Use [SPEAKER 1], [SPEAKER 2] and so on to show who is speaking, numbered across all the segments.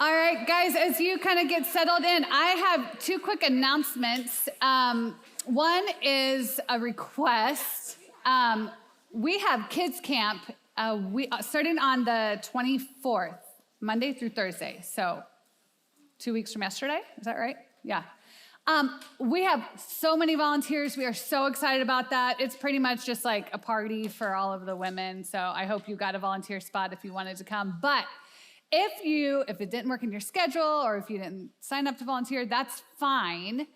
[SPEAKER 1] All right, guys, as you kind of get settled in, I have two quick announcements. One is a request. We have kids camp starting on the 24th, Monday through Thursday. So 2 weeks from yesterday, is that right? Yeah. We have so many volunteers. We are so excited about that. It's pretty much just like a party for all of the women. So I hope you got a volunteer spot if you wanted to come. But if it didn't work in your schedule or if you didn't sign up to volunteer, that's fine.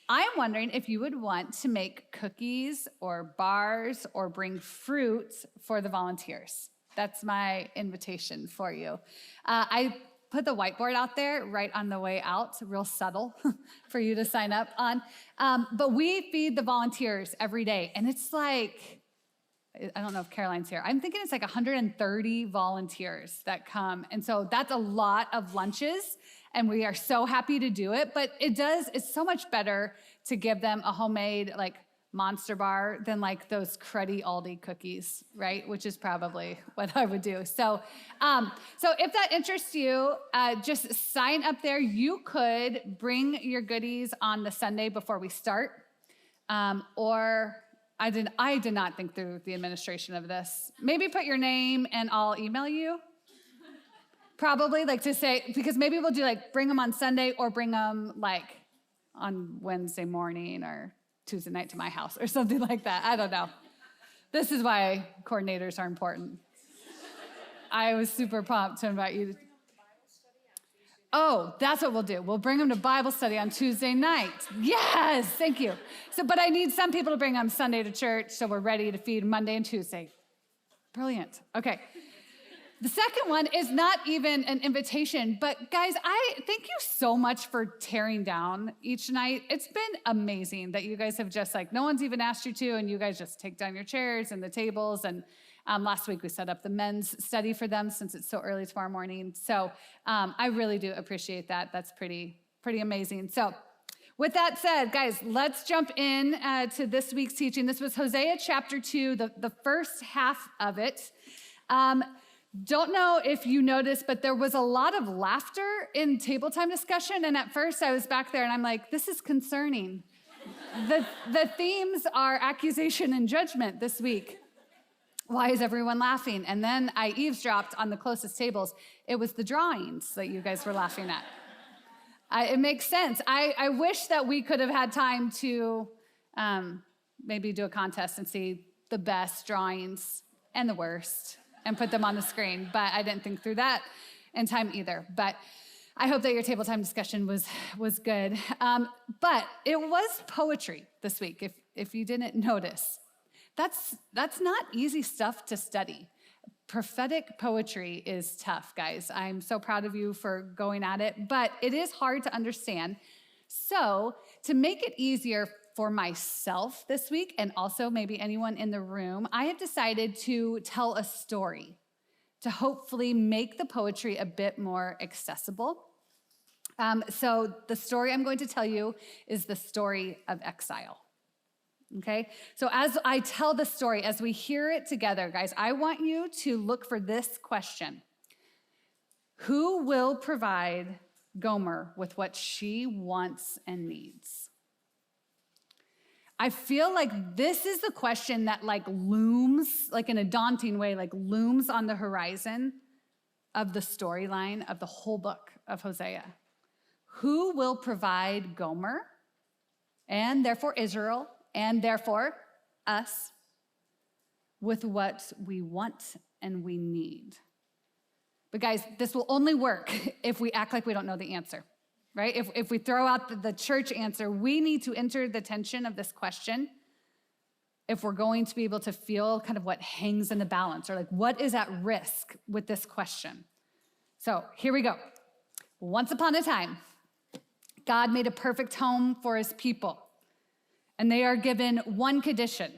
[SPEAKER 1] I'm wondering if you would want to make cookies or bars or bring fruit for the volunteers. That's my invitation for you. I put the whiteboard out there right on the way out, real subtle for you to sign up on. But we feed the volunteers every day, and it's like, I don't know if Caroline's here. I'm thinking it's like 130 volunteers that come. And so that's a lot of lunches, and we are so happy to do it. But it's so much better to give them a homemade like Monster bar than like those cruddy Aldi cookies, right? Which is probably what I would do. So if that interests you, just sign up there. You could bring your goodies on the Sunday before we start, or I did not think through the administration of this. Maybe put your name and I'll email you. Probably like to say, because maybe we'll do like bring them on Sunday or bring them like on Wednesday morning or Tuesday night to my house or something like that. I don't know. This is why coordinators are important. I was super pumped to invite you to. Oh, that's what we'll do. We'll bring them to Bible study on Tuesday night. Yes, thank you. But I need some people to bring them Sunday to church, so we're ready to feed Monday and Tuesday. Brilliant. Okay. The second one is not even an invitation, but guys, I thank you so much for tearing down each night. It's been amazing that you guys have just like, no one's even asked you to, and you guys just take down your chairs and the tables. And last week we set up the men's study for them since it's so early tomorrow morning. So I really do appreciate that. That's pretty amazing. So with that said, guys, let's jump in to this week's teaching. This was Hosea chapter 2, the first half of it. Don't know if you noticed, but there was a lot of laughter in table time discussion. And at first I was back there and I'm like, this is concerning. The themes are accusation and judgment this week. Why is everyone laughing? And then I eavesdropped on the closest tables. It was the drawings that you guys were laughing at. It makes sense. I wish that we could have had time to maybe do a contest and see the best drawings and the worst and put them on the screen. But I didn't think through that in time either. But I hope that your table time discussion was good. But it was poetry this week, if you didn't notice. That's not easy stuff to study. Prophetic poetry is tough, guys. I'm so proud of you for going at it, but it is hard to understand. So to make it easier for myself this week, and also maybe anyone in the room, I have decided to tell a story to hopefully make the poetry a bit more accessible. So the story I'm going to tell you is the story of exile. Okay, so as I tell the story, as we hear it together, guys, I want you to look for this question. Who will provide Gomer with what she wants and needs? I feel like this is the question that like looms, like in a daunting way, like looms on the horizon of the storyline of the whole book of Hosea. Who will provide Gomer and therefore Israel and therefore us with what we want and we need? But guys, this will only work if we act like we don't know the answer, right? If we throw out the church answer, we need to enter the tension of this question if we're going to be able to feel kind of what hangs in the balance, or like what is at risk with this question. So here we go. Once upon a time, God made a perfect home for his people. And they are given one condition,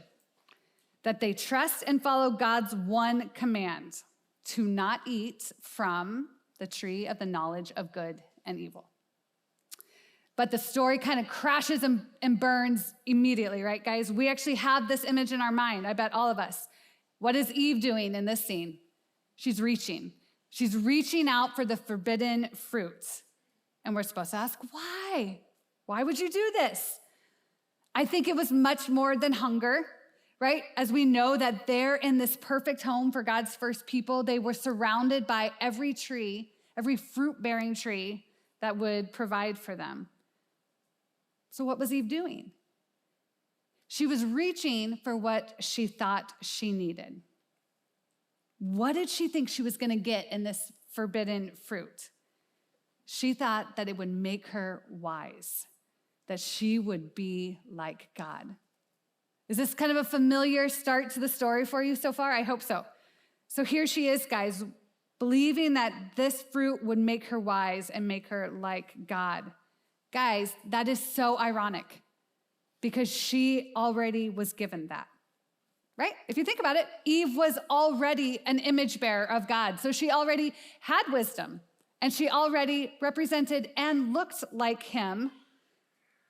[SPEAKER 1] that they trust and follow God's one command, to not eat from the tree of the knowledge of good and evil. But the story kind of crashes and burns immediately, right, guys? We actually have this image in our mind, I bet all of us. What is Eve doing in this scene? She's reaching. She's reaching out for the forbidden fruit. And we're supposed to ask, why? Why would you do this? I think it was much more than hunger, right? As we know that they're in this perfect home for God's first people, they were surrounded by every tree, every fruit-bearing tree that would provide for them. So what was Eve doing? She was reaching for what she thought she needed. What did she think she was going to get in this forbidden fruit? She thought that it would make her wise, that she would be like God. Is this kind of a familiar start to the story for you so far? I hope so. So here she is, guys, believing that this fruit would make her wise and make her like God. Guys, that is so ironic because she already was given that, right? If you think about it, Eve was already an image bearer of God. So she already had wisdom and she already represented and looked like him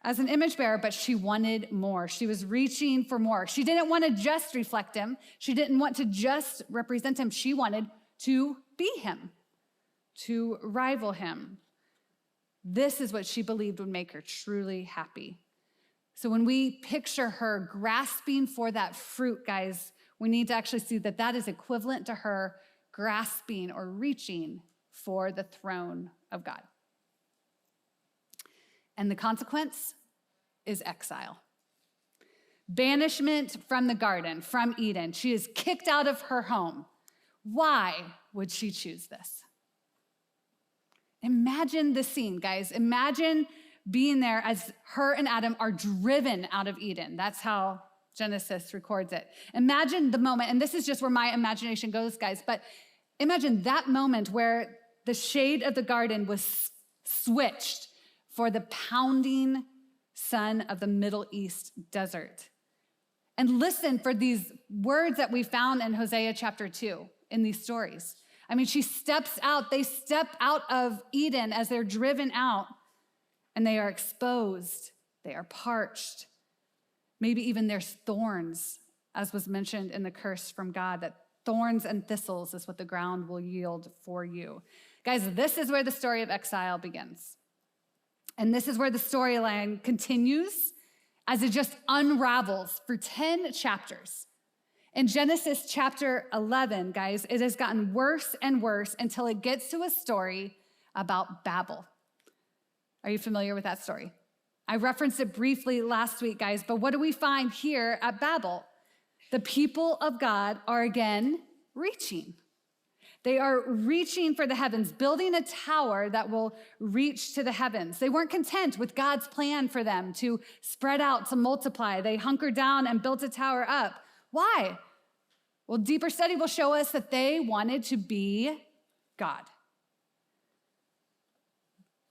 [SPEAKER 1] as an image bearer, but she wanted more. She was reaching for more. She didn't want to just reflect him. She didn't want to just represent him. She wanted to be him, to rival him. This is what she believed would make her truly happy. So when we picture her grasping for that fruit, guys, we need to actually see that that is equivalent to her grasping or reaching for the throne of God. And the consequence is exile. Banishment from the garden, from Eden. She is kicked out of her home. Why would she choose this? Imagine the scene, guys. Imagine being there as her and Adam are driven out of Eden. That's how Genesis records it. Imagine the moment, and this is just where my imagination goes, guys, but imagine that moment where the shade of the garden was switched for the pounding sun of the Middle East desert. And listen for these words that we found in Hosea chapter 2 in these stories. I mean, she steps out, they step out of Eden as they're driven out, and they are exposed, they are parched. Maybe even there's thorns, as was mentioned in the curse from God, that thorns and thistles is what the ground will yield for you. Guys, this is where the story of exile begins. And this is where the storyline continues as it just unravels for 10 chapters. In Genesis chapter 11, guys, it has gotten worse and worse until it gets to a story about Babel. Are you familiar with that story? I referenced it briefly last week, guys, but what do we find here at Babel? The people of God are again reaching. They are reaching for the heavens, building a tower that will reach to the heavens. They weren't content with God's plan for them to spread out, to multiply. They hunkered down and built a tower up. Why? Well, deeper study will show us that they wanted to be God.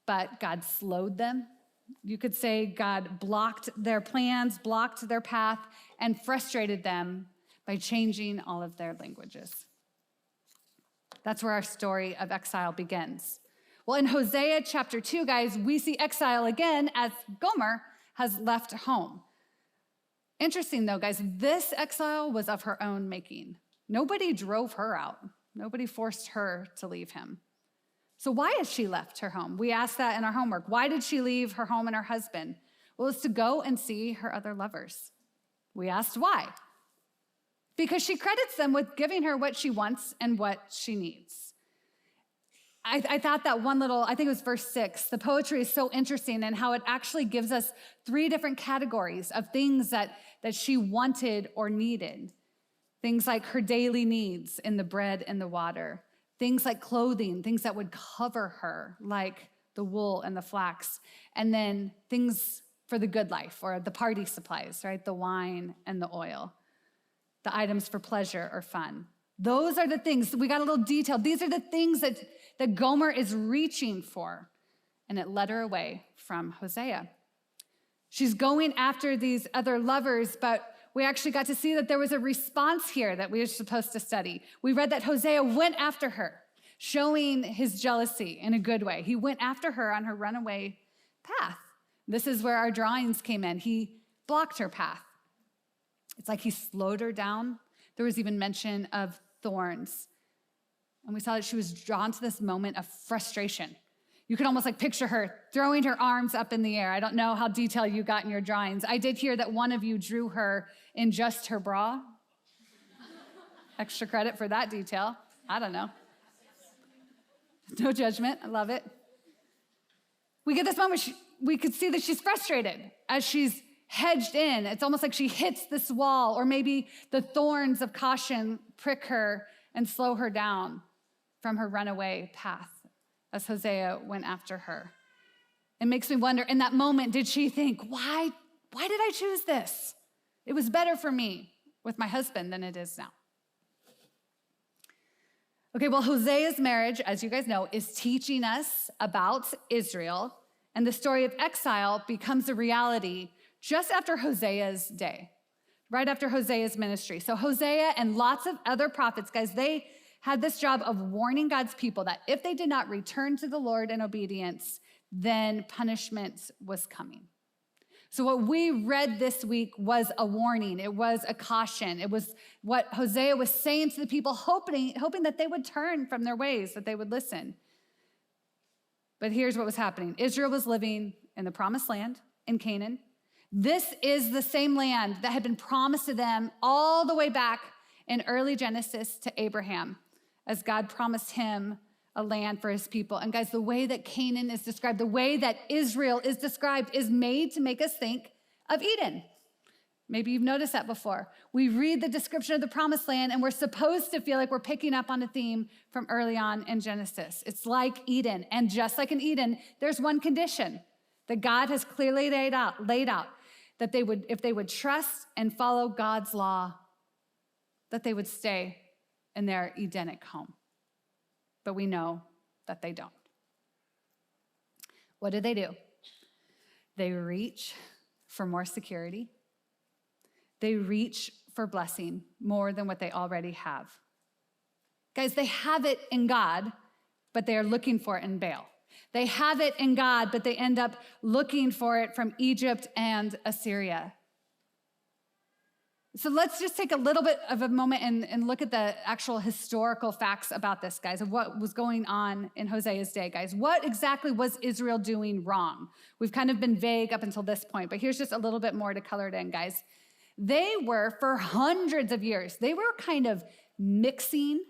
[SPEAKER 1] But God slowed them. You could say God blocked their plans, blocked their path, and frustrated them by changing all of their languages. That's where our story of exile begins. Well, in Hosea chapter 2, guys, we see exile again as Gomer has left home. Interesting, though, guys, this exile was of her own making. Nobody drove her out. Nobody forced her to leave him. So why has she left her home? We asked that in our homework. Why did she leave her home and her husband? Well, it's to go and see her other lovers. We asked why. Because she credits them with giving her what she wants and what she needs. I thought that one little, I think it was verse 6, the poetry is so interesting and how it actually gives us 3 different categories of things that she wanted or needed. Things like her daily needs in the bread and the water. Things like clothing, things that would cover her, like the wool and the flax. And then things for the good life or the party supplies, right? The wine and the oil. The items for pleasure or fun. Those are the things, we got a little detail. These are the things that Gomer is reaching for. And it led her away from Hosea. She's going after these other lovers, but we actually got to see that there was a response here that we were supposed to study. We read that Hosea went after her, showing his jealousy in a good way. He went after her on her runaway path. This is where our drawings came in. He blocked her path. It's like he slowed her down. There was even mention of thorns. And we saw that she was drawn to this moment of frustration. You could almost like picture her throwing her arms up in the air. I don't know how detailed you got in your drawings. I did hear that one of you drew her in just her bra. Extra credit for that detail. I don't know. No judgment. I love it. We get this moment, we could see that she's frustrated as she's hedged in. It's almost like she hits this wall, or maybe the thorns of caution prick her and slow her down from her runaway path as Hosea went after her. It makes me wonder, in that moment, did she think, why did I choose this? It was better for me with my husband than it is now. Okay, well, Hosea's marriage, as you guys know, is teaching us about Israel, and the story of exile becomes a reality just after Hosea's day, right after Hosea's ministry. So Hosea and lots of other prophets, guys, they had this job of warning God's people that if they did not return to the Lord in obedience, then punishment was coming. So what we read this week was a warning. It was a caution. It was what Hosea was saying to the people, hoping that they would turn from their ways, that they would listen. But here's what was happening. Israel was living in the promised land in Canaan. This is the same land that had been promised to them all the way back in early Genesis to Abraham, as God promised him a land for his people. And guys, the way that Canaan is described, the way that Israel is described is made to make us think of Eden. Maybe you've noticed that before. We read the description of the promised land and we're supposed to feel like we're picking up on a theme from early on in Genesis. It's like Eden. And just like in Eden, there's one condition that God has clearly laid out that they would, if they would trust and follow God's law, that they would stay in their Edenic home. But we know that they don't. What do? They reach for more security. They reach for blessing more than what they already have. Guys, they have it in God, but they are looking for it in Baal. They have it in God, but they end up looking for it from Egypt and Assyria. So let's just take a little bit of a moment and look at the actual historical facts about this, guys, of what was going on in Hosea's day, guys. What exactly was Israel doing wrong? We've kind of been vague up until this point, but here's just a little bit more to color it in, guys. They were, for hundreds of years, they were kind of mixing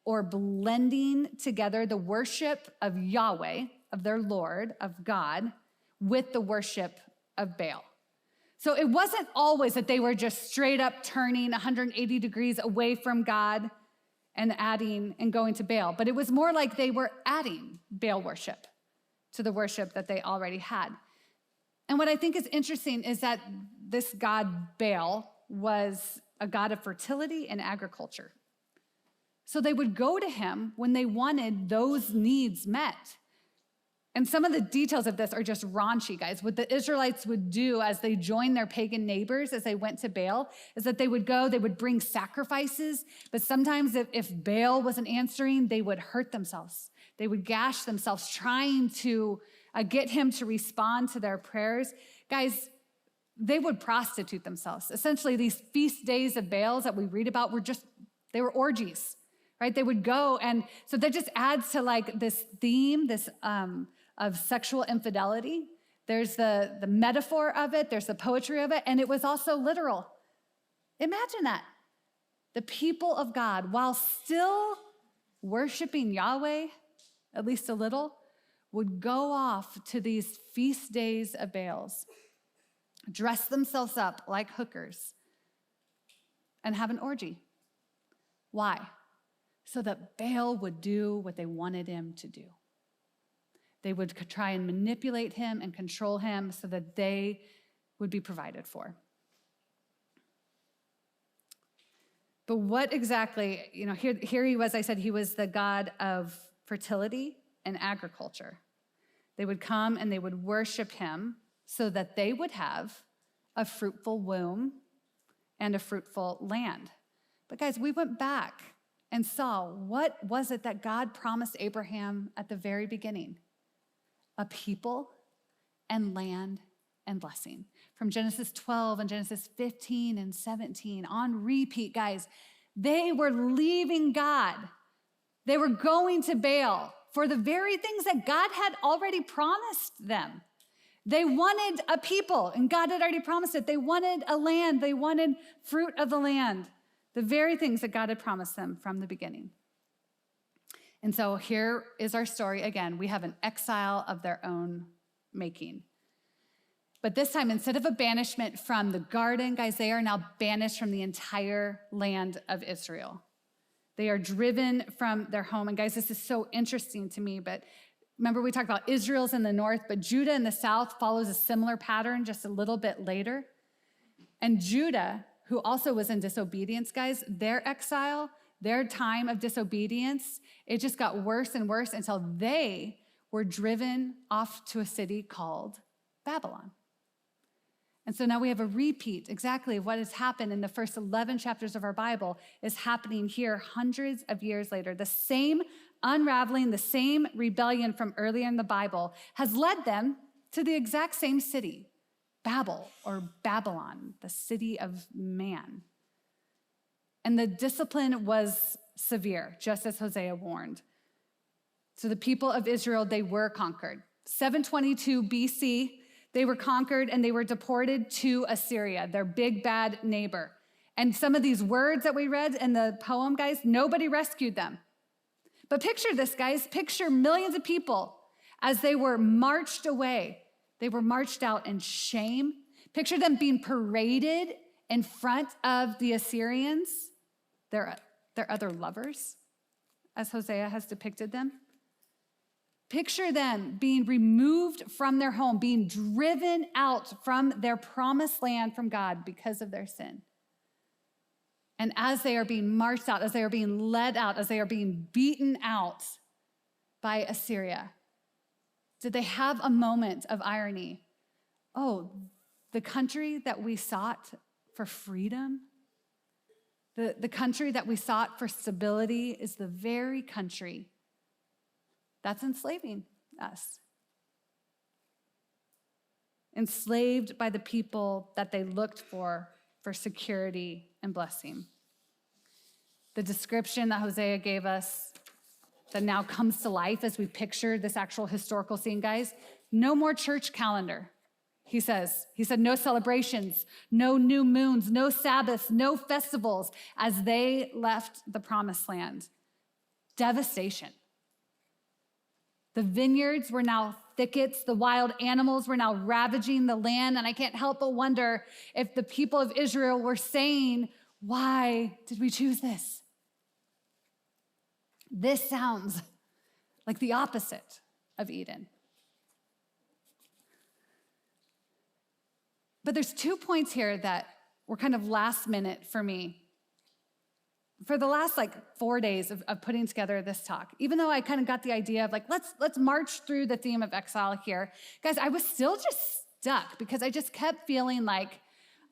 [SPEAKER 1] or blending together the worship of Yahweh, of their Lord, of God, with the worship of Baal. So it wasn't always that they were just straight up turning 180 degrees away from God and adding and going to Baal, but it was more like they were adding Baal worship to the worship that they already had. And what I think is interesting is that this god Baal was a god of fertility and agriculture. So they would go to him when they wanted those needs met. And some of the details of this are just raunchy, guys. What the Israelites would do as they joined their pagan neighbors as they went to Baal is that they would go, they would bring sacrifices, but sometimes if Baal wasn't answering, they would hurt themselves. They would gash themselves trying to get him to respond to their prayers. Guys, they would prostitute themselves. Essentially, these feast days of Baals that we read about they were orgies, right? They would go, and so that just adds to like this theme, of sexual infidelity. There's the metaphor of it, there's the poetry of it, and it was also literal. Imagine that. The people of God, while still worshiping Yahweh, at least a little, would go off to these feast days of Baals, dress themselves up like hookers, and have an orgy. Why? So that Baal would do what they wanted him to do. They would try and manipulate him and control him so that they would be provided for. But what exactly, here he was, I said he was the god of fertility and agriculture. They would come and they would worship him so that they would have a fruitful womb and a fruitful land. But guys, we went back and saw what was it that God promised Abraham at the very beginning? A people and land and blessing. From Genesis 12 and Genesis 15 and 17 on repeat, guys, they were leaving God. They were going to Baal for the very things that God had already promised them. They wanted a people, and God had already promised it. They wanted a land. They wanted fruit of the land, the very things that God had promised them from the beginning. And so here is our story again. We have an exile of their own making. But this time, instead of a banishment from the garden, guys, they are now banished from the entire land of Israel. They are driven from their home. And guys, this is so interesting to me, but remember we talked about Israel's in the north, but Judah in the south follows a similar pattern just a little bit later. And Judah, who also was in disobedience, guys, their exile, their time of disobedience, it just got worse and worse until they were driven off to a city called Babylon. And so now we have a repeat exactly of what has happened in the first 11 chapters of our Bible is happening here hundreds of years later. The same unraveling, the same rebellion from earlier in the Bible has led them to the exact same city, Babel or Babylon, the city of man. And the discipline was severe, just as Hosea warned. So the people of Israel, they were conquered. 722 BC, they were conquered and they were deported to Assyria, their big bad neighbor. And some of these words that we read in the poem, guys, nobody rescued them. But picture this, guys. Picture millions of people as they were marched away. They were marched out in shame. Picture them being paraded in front of the Assyrians, their other lovers, as Hosea has depicted them. Picture them being removed from their home, being driven out from their promised land from God because of their sin. And as they are being marched out, as they are being led out, as they are being beaten out by Assyria, did they have a moment of irony? Oh, the country that we sought for freedom, the country that we sought for stability is the very country that's enslaving us. Enslaved by the people that they looked for security and blessing. The description that Hosea gave us that now comes to life as we picture this actual historical scene, guys, no more church calendar, he said no celebrations, no new moons, no Sabbaths, no festivals as they left the promised land. Devastation. The vineyards were now thickets. The wild animals were now ravaging the land. And I can't help but wonder if the people of Israel were saying, why did we choose this? This sounds like the opposite of Eden. But there's 2 points here that were kind of last minute for me. For the last 4 days of putting together this talk, even though I kind of got the idea of let's march through the theme of exile here, guys, I was still just stuck because I just kept feeling like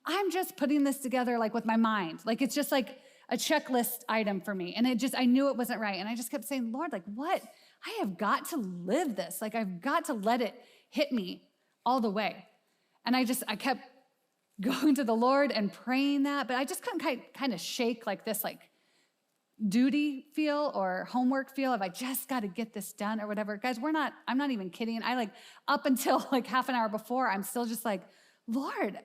[SPEAKER 1] I'm just putting this together with my mind. It's just a checklist item for me. And I knew it wasn't right. And I just kept saying, Lord, what? I have got to live this. I've got to let it hit me all the way. And I kept going to the Lord and praying that, but I just couldn't kind of shake this duty feel or homework feel of I just got to get this done or whatever. Guys, I'm not even kidding. I up until half an hour before, I'm still just Lord,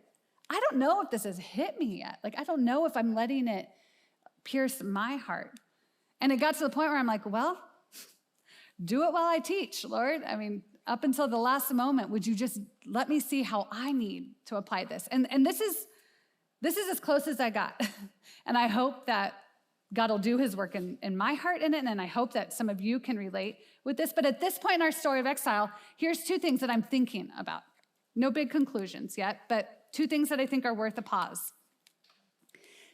[SPEAKER 1] I don't know if this has hit me yet. I don't know if I'm letting it pierce my heart. And it got to the point where I'm well, do it while I teach, Lord. I mean, up until the last moment, would you just let me see how I need to apply this? And this is as close as I got. And I hope that God will do his work in my heart in it, and I hope that some of you can relate with this. But at this point in our story of exile, here's 2 things that I'm thinking about. No big conclusions yet, but 2 things that I think are worth a pause.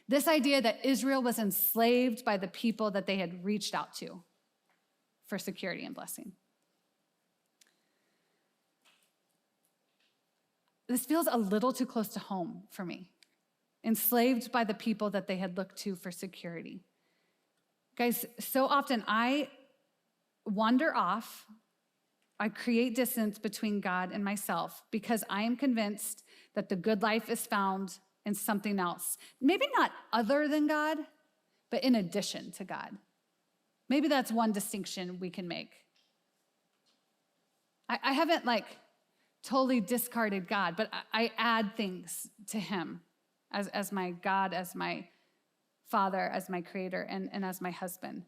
[SPEAKER 1] This idea that Israel was enslaved by the people that they had reached out to for security and blessing. This feels a little too close to home for me. Enslaved by the people that they had looked to for security. Guys, so often I wander off. I create distance between God and myself because I am convinced that the good life is found in something else. Maybe not other than God, but in addition to God. Maybe that's one distinction we can make. I haven't totally discarded God, but I add things to him as my God, as my Father, as my creator, and as my husband.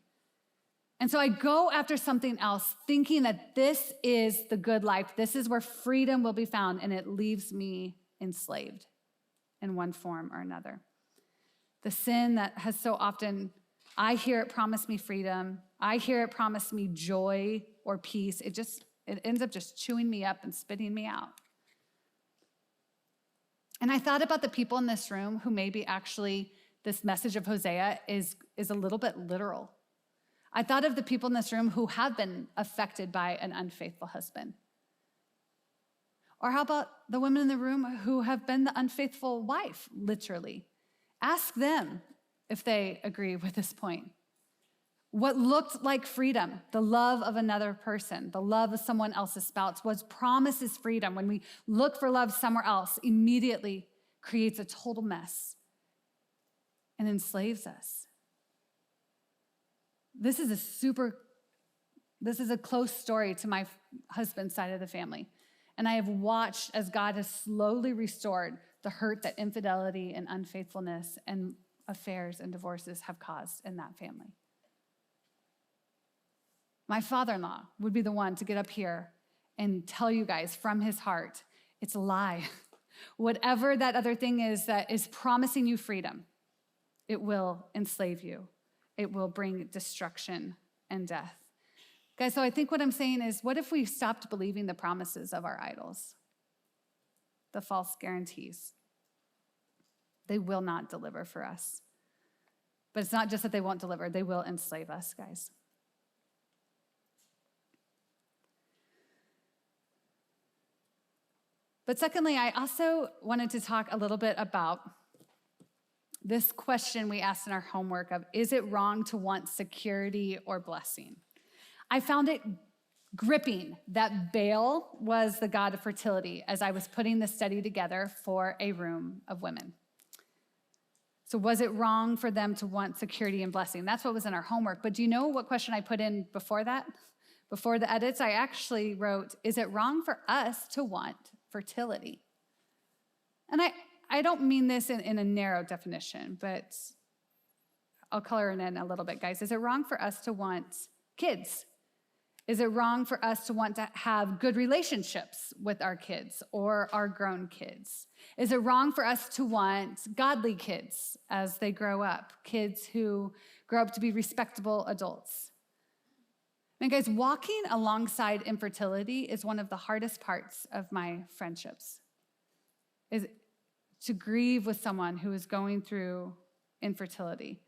[SPEAKER 1] And so I go after something else, thinking that this is the good life. This is where freedom will be found, and it leaves me enslaved in one form or another. The sin that has so often, I hear it promise me freedom. I hear it promise me joy or peace. It ends up just chewing me up and spitting me out. And I thought about the people in this room who maybe actually this message of Hosea is a little bit literal. I thought of the people in this room who have been affected by an unfaithful husband. Or how about the women in the room who have been the unfaithful wife, literally? Ask them if they agree with this point. What looked like freedom, the love of another person, the love of someone else's spouse, was promises freedom. When we look for love somewhere else, immediately creates a total mess and enslaves us. This is a close story to my husband's side of the family. And I have watched as God has slowly restored the hurt that infidelity and unfaithfulness and affairs and divorces have caused in that family. My father-in-law would be the one to get up here and tell you guys from his heart, it's a lie. Whatever that other thing is that is promising you freedom, it will enslave you. It will bring destruction and death. Guys, so I think what I'm saying is, what if we stopped believing the promises of our idols? The false guarantees. They will not deliver for us. But it's not just that they won't deliver, they will enslave us, guys. But secondly, I also wanted to talk a little bit about this question we asked in our homework of, is it wrong to want security or blessing? I found it gripping that Baal was the god of fertility as I was putting the study together for a room of women. So was it wrong for them to want security and blessing? That's what was in our homework. But do you know what question I put in before that? Before the edits, I actually wrote, is it wrong for us to want fertility? And I don't mean this in a narrow definition, but I'll color it in a little bit, guys. Is it wrong for us to want kids? Is it wrong for us to want to have good relationships with our kids or our grown kids? Is it wrong for us to want godly kids as they grow up, kids who grow up to be respectable adults? And guys, walking alongside infertility is one of the hardest parts of my friendships, is to grieve with someone who is going through infertility.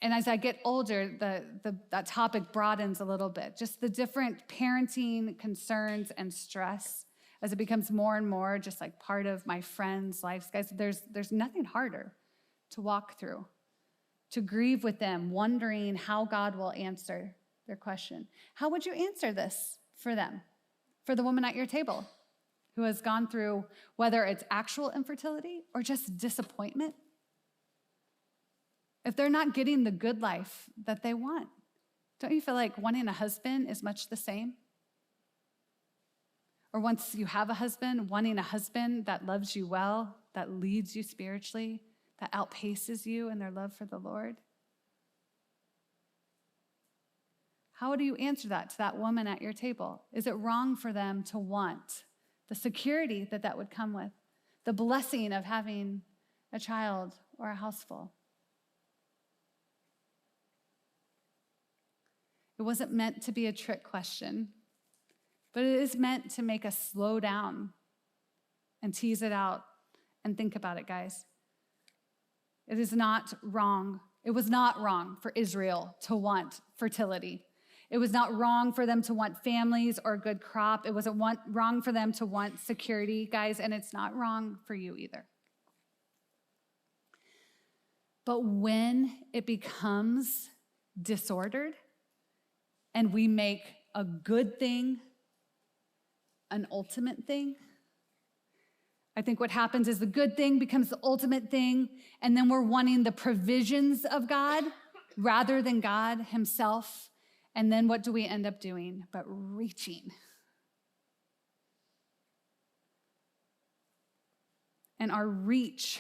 [SPEAKER 1] And as I get older, that topic broadens a little bit. Just the different parenting concerns and stress as it becomes more and more just like part of my friends' lives. Guys, there's nothing harder to walk through, to grieve with them, wondering how God will answer their question. How would you answer this for them, for the woman at your table who has gone through whether it's actual infertility or just disappointment? If they're not getting the good life that they want, don't you feel like wanting a husband is much the same? Or once you have a husband, wanting a husband that loves you well, that leads you spiritually, that outpaces you in their love for the Lord? How do you answer that to that woman at your table? Is it wrong for them to want the security that would come with, the blessing of having a child or a house full? It wasn't meant to be a trick question, but it is meant to make us slow down and tease it out and think about it, guys. It is not wrong. It was not wrong for Israel to want fertility. It was not wrong for them to want families or a good crop. It wasn't wrong for them to want security, guys, and it's not wrong for you either. But when it becomes disordered and we make a good thing an ultimate thing, I think what happens is the good thing becomes the ultimate thing, and then we're wanting the provisions of God rather than God himself. And then what do we end up doing? But reaching. And our reach,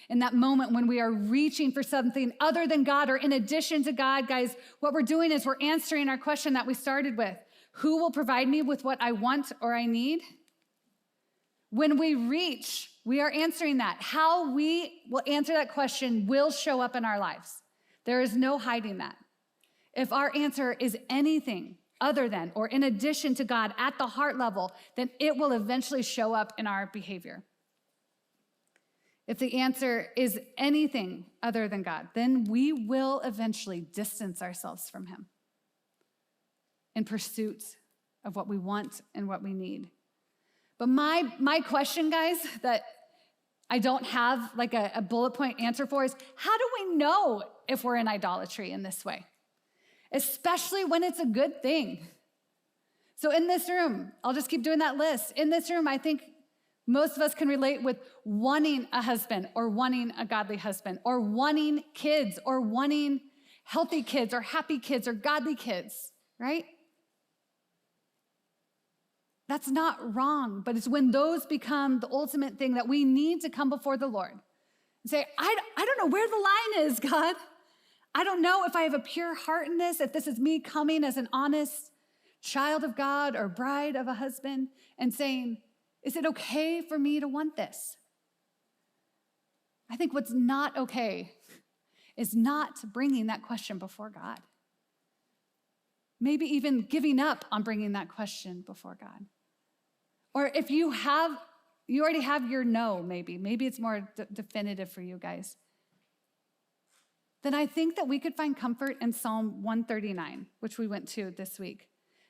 [SPEAKER 1] in that moment when we are reaching for something other than God or in addition to God, guys, what we're doing is we're answering our question that we started with. Who will provide me with what I want or I need? When we reach, we are answering that. How we will answer that question will show up in our lives. There is no hiding that. If our answer is anything other than or in addition to God at the heart level, then it will eventually show up in our behavior. If the answer is anything other than God, then we will eventually distance ourselves from him in pursuit of what we want and what we need. But my question, guys, that I don't have like a bullet point answer for is, how do we know if we're in idolatry in this way? Especially when it's a good thing. So in this room, I'll just keep doing that list. In this room, I think most of us can relate with wanting a husband or wanting a godly husband or wanting kids or wanting healthy kids or happy kids or godly kids, right? That's not wrong, but it's when those become the ultimate thing that we need to come before the Lord and say, I don't know where the line is, God. I don't know if I have a pure heart in this, if this is me coming as an honest child of God or bride of a husband and saying, is it okay for me to want this? I think what's not okay is not bringing that question before God. Maybe even giving up on bringing that question before God. Or if you already have your no, maybe it's more definitive for you guys. Then I think that we could find comfort in Psalm 139, which we went to this week.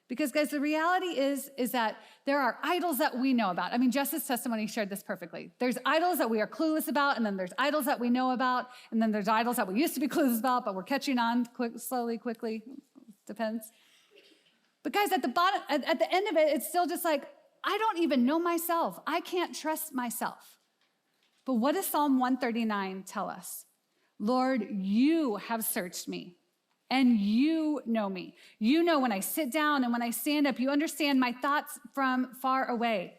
[SPEAKER 1] Because guys, the reality is that there are idols that we know about. I mean, Jess's testimony shared this perfectly. There's idols that we are clueless about, and then there's idols that we know about, and then there's idols that we used to be clueless about, but we're catching on slowly, quickly, depends. But guys, at the bottom, at the end of it, it's still just like, I don't even know myself. I can't trust myself. But what does Psalm 139 tell us? Lord, you have searched me, and you know me. You know when I sit down and when I stand up. You understand my thoughts from far away.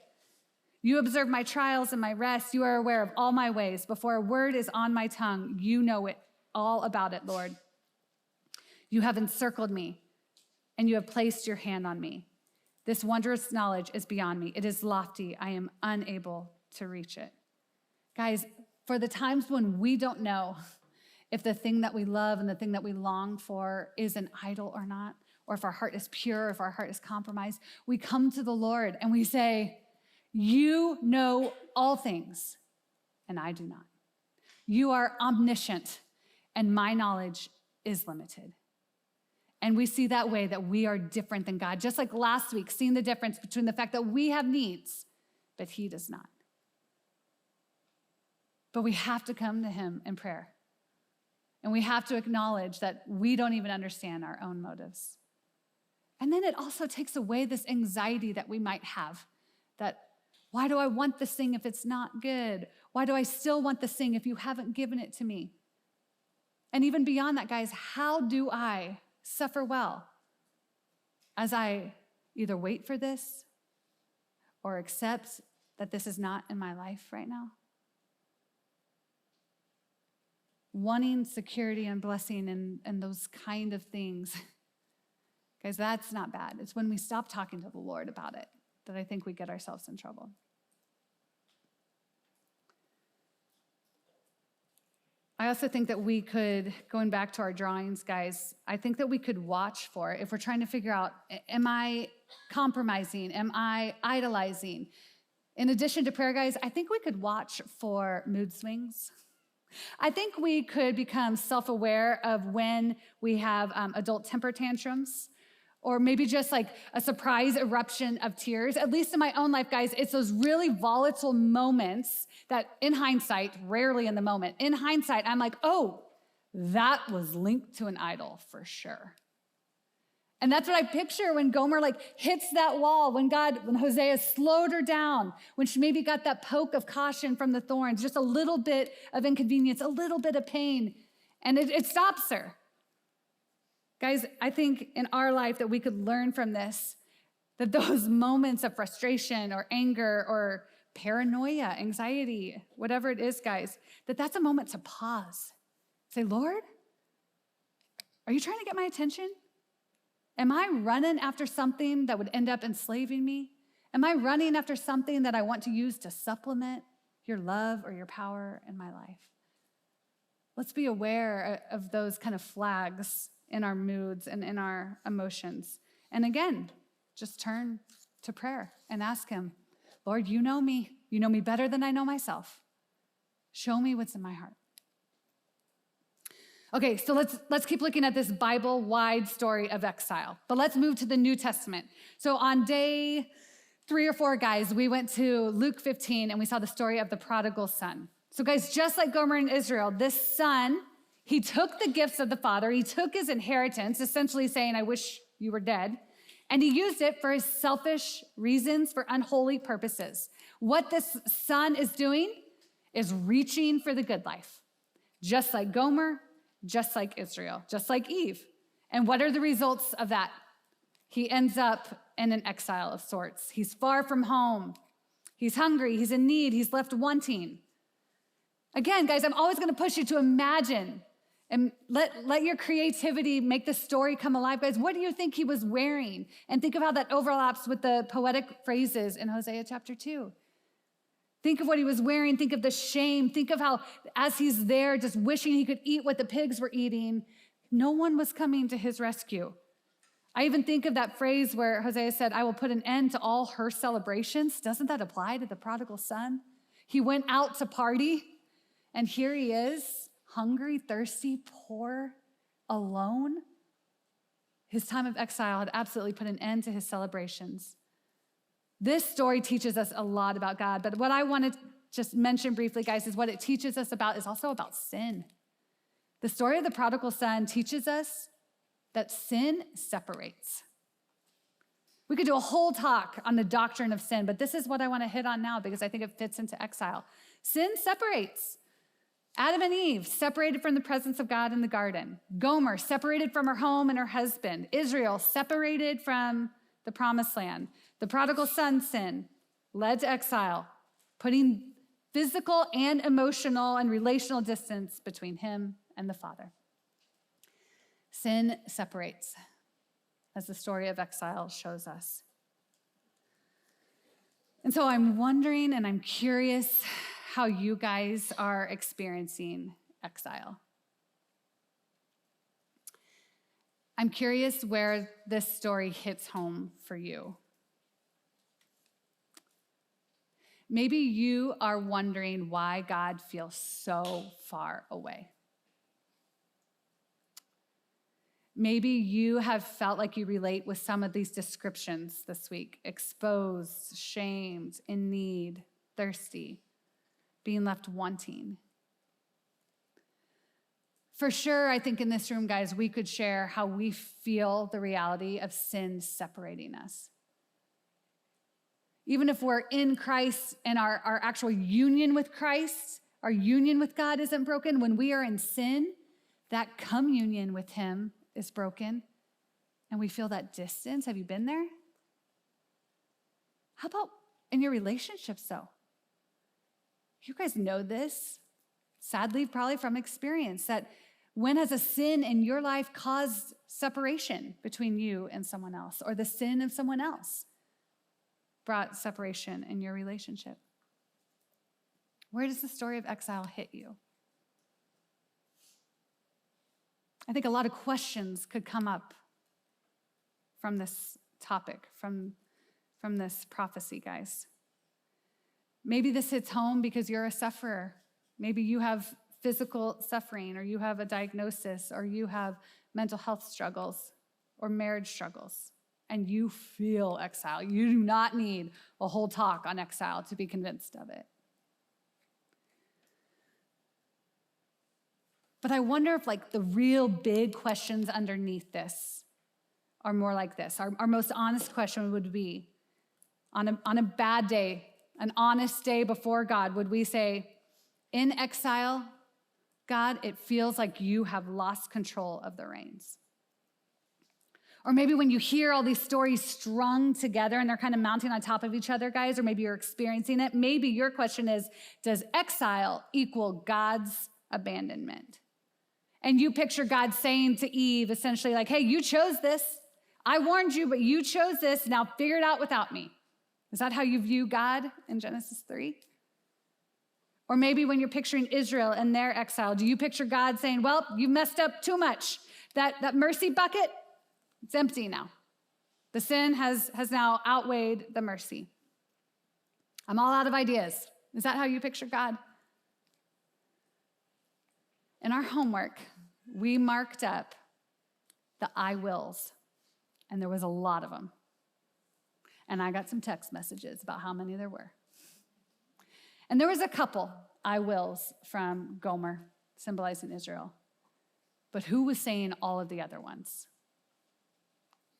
[SPEAKER 1] You observe my trials and my rest. You are aware of all my ways. Before a word is on my tongue, you know it, all about it, Lord. You have encircled me, and you have placed your hand on me. This wondrous knowledge is beyond me. It is lofty. I am unable to reach it. Guys, for the times when we don't know if the thing that we love and the thing that we long for is an idol or not, or if our heart is pure, if our heart is compromised, we come to the Lord and we say, you know all things, and I do not. You are omniscient, and my knowledge is limited. And we see that way that we are different than God. Just like last week, seeing the difference between the fact that we have needs, but he does not. But we have to come to him in prayer. And we have to acknowledge that we don't even understand our own motives. And then it also takes away this anxiety that we might have, that why do I want this thing if it's not good? Why do I still want this thing if you haven't given it to me? And even beyond that, guys, how do I suffer well as I either wait for this or accept that this is not in my life right now? Wanting security and blessing and those kind of things. Guys, that's not bad. It's when we stop talking to the Lord about it that I think we get ourselves in trouble. I also think that we could, going back to our drawings, guys, I think that we could watch for, if we're trying to figure out, am I compromising? Am I idolizing? In addition to prayer, guys, I think we could watch for mood swings. I think we could become self-aware of when we have adult temper tantrums, or maybe just like a surprise eruption of tears. At least in my own life, guys, it's those really volatile moments that in hindsight, rarely in the moment, in hindsight, I'm like, oh, that was linked to an idol for sure. And that's what I picture when Gomer like hits that wall, when Hosea slowed her down, when she maybe got that poke of caution from the thorns, just a little bit of inconvenience, a little bit of pain, and it stops her. Guys, I think in our life that we could learn from this, that those moments of frustration or anger or paranoia, anxiety, whatever it is, guys, that's a moment to pause. Say, Lord, are you trying to get my attention? Am I running after something that would end up enslaving me? Am I running after something that I want to use to supplement your love or your power in my life? Let's be aware of those kind of flags in our moods and in our emotions. And again, just turn to prayer and ask him, Lord, you know me. You know me better than I know myself. Show me what's in my heart. Okay, so let's keep looking at this Bible-wide story of exile. But let's move to the New Testament. So on day 3 or 4, guys, we went to Luke 15 and we saw the story of the prodigal son. So guys, just like Gomer in Israel, this son, he took the gifts of the father, he took his inheritance, essentially saying, I wish you were dead, and he used it for his selfish reasons, for unholy purposes. What this son is doing is reaching for the good life, just like Gomer, just like Israel, just like Eve. And what are the results of that? He ends up in an exile of sorts. He's far from home. He's hungry. He's in need. He's left wanting. Again, guys, I'm always going to push you to imagine and let your creativity make the story come alive. Guys, what do you think he was wearing? And think of how that overlaps with the poetic phrases in Hosea chapter 2. Think of what he was wearing. Think of the shame. Think of how, as he's there, just wishing he could eat what the pigs were eating, no one was coming to his rescue. I even think of that phrase where Hosea said, I will put an end to all her celebrations. Doesn't that apply to the prodigal son? He went out to party, and here he is, hungry, thirsty, poor, alone. His time of exile had absolutely put an end to his celebrations. This story teaches us a lot about God, but what I want to just mention briefly, guys, is what it teaches us about is also about sin. The story of the prodigal son teaches us that sin separates. We could do a whole talk on the doctrine of sin, but this is what I want to hit on now because I think it fits into exile. Sin separates. Adam and Eve separated from the presence of God in the garden. Gomer separated from her home and her husband. Israel separated from the promised land. The prodigal son sin led to exile, putting physical and emotional and relational distance between him and the Father. Sin separates, as the story of exile shows us. And so I'm wondering and I'm curious how you guys are experiencing exile. I'm curious where this story hits home for you. Maybe you are wondering why God feels so far away. Maybe you have felt like you relate with some of these descriptions this week: exposed, shamed, in need, thirsty, being left wanting. For sure, I think in this room, guys, we could share how we feel the reality of sin separating us. Even if we're in Christ and our actual union with Christ, our union with God isn't broken, when we are in sin, that communion with him is broken, and we feel that distance. Have you been there? How about in your relationships, though? You guys know this, sadly, probably from experience, that when has a sin in your life caused separation between you and someone else, or the sin of someone else brought separation in your relationship? Where does the story of exile hit you? I think a lot of questions could come up from this topic, from this prophecy, guys. Maybe this hits home because you're a sufferer. Maybe you have physical suffering, or you have a diagnosis, or you have mental health struggles or marriage struggles, and you feel exile. You do not need a whole talk on exile to be convinced of it. But I wonder if the real big questions underneath this are more like this. Our most honest question would be, on a bad day, an honest day before God, would we say, in exile, God, it feels like you have lost control of the reins. Or maybe when you hear all these stories strung together and they're kind of mounting on top of each other, guys, or maybe you're experiencing it, maybe your question is, does exile equal God's abandonment? And you picture God saying to Eve, essentially like, hey, you chose this. I warned you, but you chose this. Now figure it out without me. Is that how you view God in Genesis 3? Or maybe when you're picturing Israel and their exile, do you picture God saying, well, you messed up too much. That mercy bucket, it's empty now. The sin has now outweighed the mercy. I'm all out of ideas. Is that how you picture God? In our homework, we marked up the I wills, and there was a lot of them. And I got some text messages about how many there were. And there was a couple I wills from Gomer, symbolizing Israel. But who was saying all of the other ones?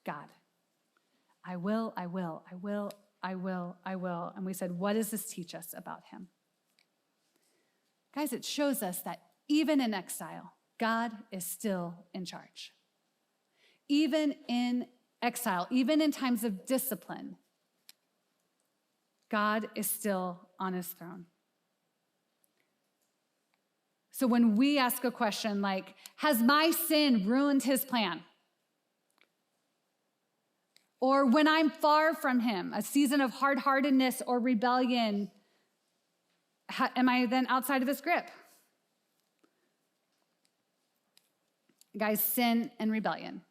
[SPEAKER 1] God. I will, I will, I will, I will, I will. And we said, what does this teach us about him? Guys, it shows us that even in exile, God is still in charge. Even in exile, even in times of discipline, God is still on his throne. So when we ask a question like, has my sin ruined his plan? Or when I'm far from him, a season of hard-heartedness or rebellion, am I then outside of his grip? Guys, sin and rebellion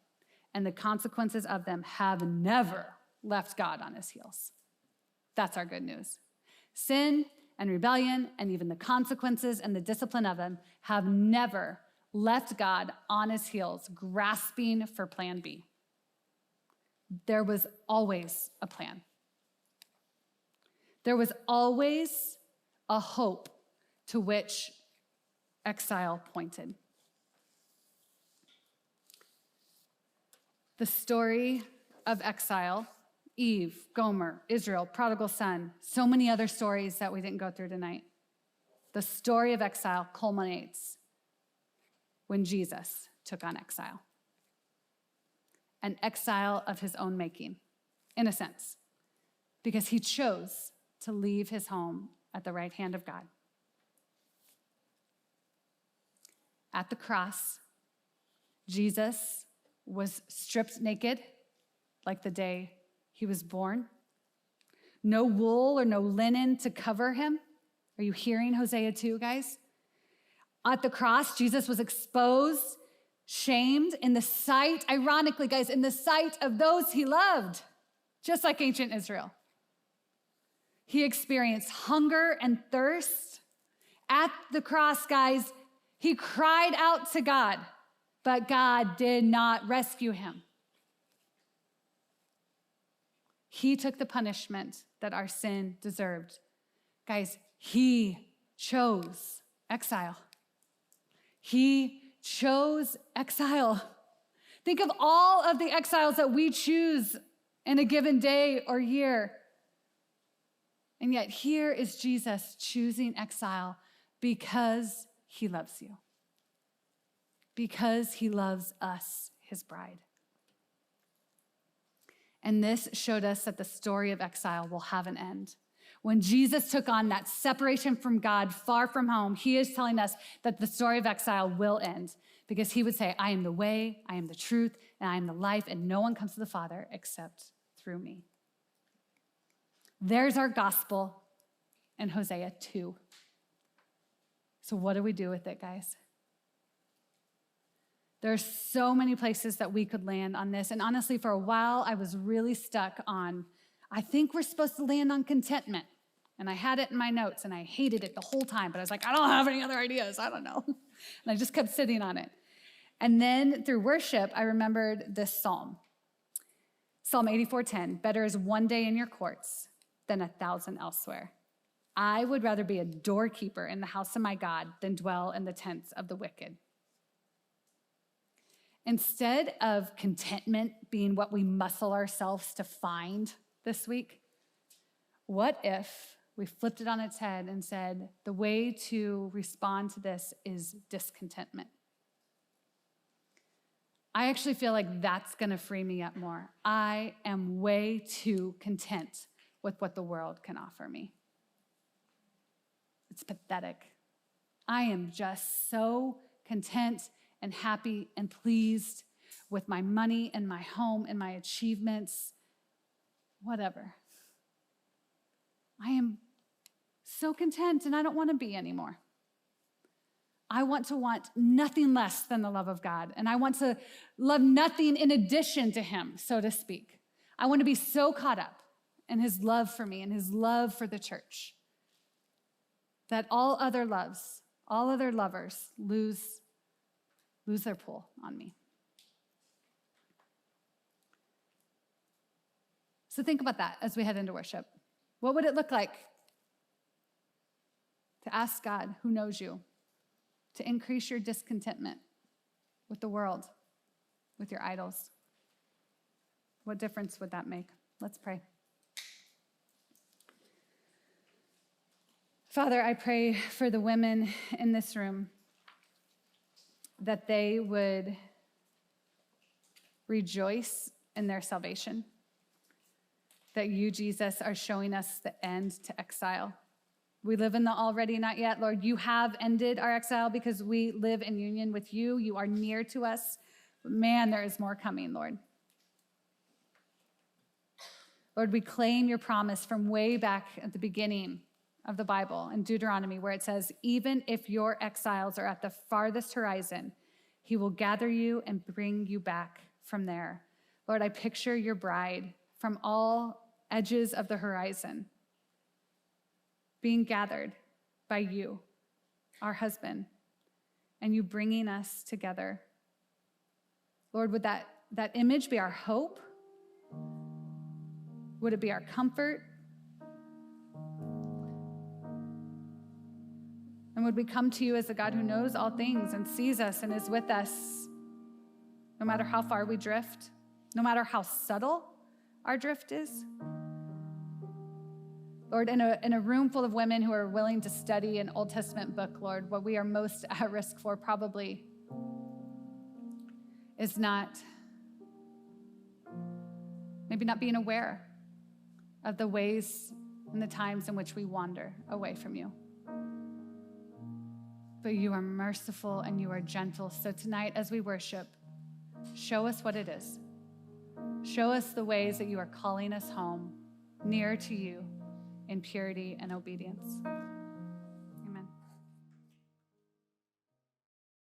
[SPEAKER 1] and the consequences of them have never left God on his heels. That's our good news. Sin and rebellion and even the consequences and the discipline of them have never left God on his heels, grasping for plan B. There was always a plan. There was always a hope to which exile pointed. The story of exile, Eve, Gomer, Israel, prodigal son, so many other stories that we didn't go through tonight. The story of exile culminates when Jesus took on exile. An exile of his own making, in a sense, because he chose to leave his home at the right hand of God. At the cross, Jesus was stripped naked like the day he was born. No wool or no linen to cover him. Are you hearing Hosea 2, guys? At the cross, Jesus was exposed, shamed in the sight, ironically, guys, in the sight of those he loved, just like ancient Israel. He experienced hunger and thirst. At the cross, guys, he cried out to God, but God did not rescue him. He took the punishment that our sin deserved. Guys, he chose exile. He chose exile. Think of all of the exiles that we choose in a given day or year. And yet here is Jesus choosing exile because he loves you. Because he loves us, his bride. And this showed us that the story of exile will have an end. When Jesus took on that separation from God, far from home, he is telling us that the story of exile will end because he would say, I am the way, I am the truth, and I am the life, and no one comes to the Father except through me. There's our gospel in Hosea 2. So what do we do with it, guys? There's so many places that we could land on this. And honestly, for a while, I was really stuck on, I think we're supposed to land on contentment. And I had it in my notes, and I hated it the whole time. But I was like, I don't have any other ideas. I don't know. And I just kept sitting on it. And then through worship, I remembered this psalm. Psalm 84:10, better is one day in your courts than 1,000 elsewhere. I would rather be a doorkeeper in the house of my God than dwell in the tents of the wicked. Instead of contentment being what we muscle ourselves to find this week, what if we flipped it on its head and said, the way to respond to this is discontentment? I actually feel like that's going to free me up more. I am way too content with what the world can offer me. It's pathetic. I am just so content and happy and pleased with my money and my home and my achievements, whatever. I am so content, and I don't want to be anymore. I want nothing less than the love of God, and I want to love nothing in addition to him, so to speak. I want to be so caught up in his love for me and his love for the church that all other lovers lose their pull on me. So think about that as we head into worship. What would it look like to ask God, who knows you, to increase your discontentment with the world, with your idols? What difference would that make? Let's pray. Father, I pray for the women in this room that they would rejoice in their salvation, that you, Jesus, are showing us the end to exile. We live in the already not yet. Lord, you have ended our exile because we live in union with you. You are near to us. But man, there is more coming, Lord. Lord, we claim your promise from way back at the beginning of the Bible in Deuteronomy, where it says, even if your exiles are at the farthest horizon, he will gather you and bring you back from there. Lord, I picture your bride from all edges of the horizon being gathered by you, our husband, and you bringing us together. Lord, would that image be our hope? Would it be our comfort? And would we come to you as the God who knows all things and sees us and is with us, no matter how far we drift, no matter how subtle our drift is? Lord, in a room full of women who are willing to study an Old Testament book, Lord, what we are most at risk for probably is maybe not being aware of the ways and the times in which we wander away from you. But you are merciful and you are gentle. So tonight as we worship, show us what it is. Show us the ways that you are calling us home, near to you, in purity and obedience.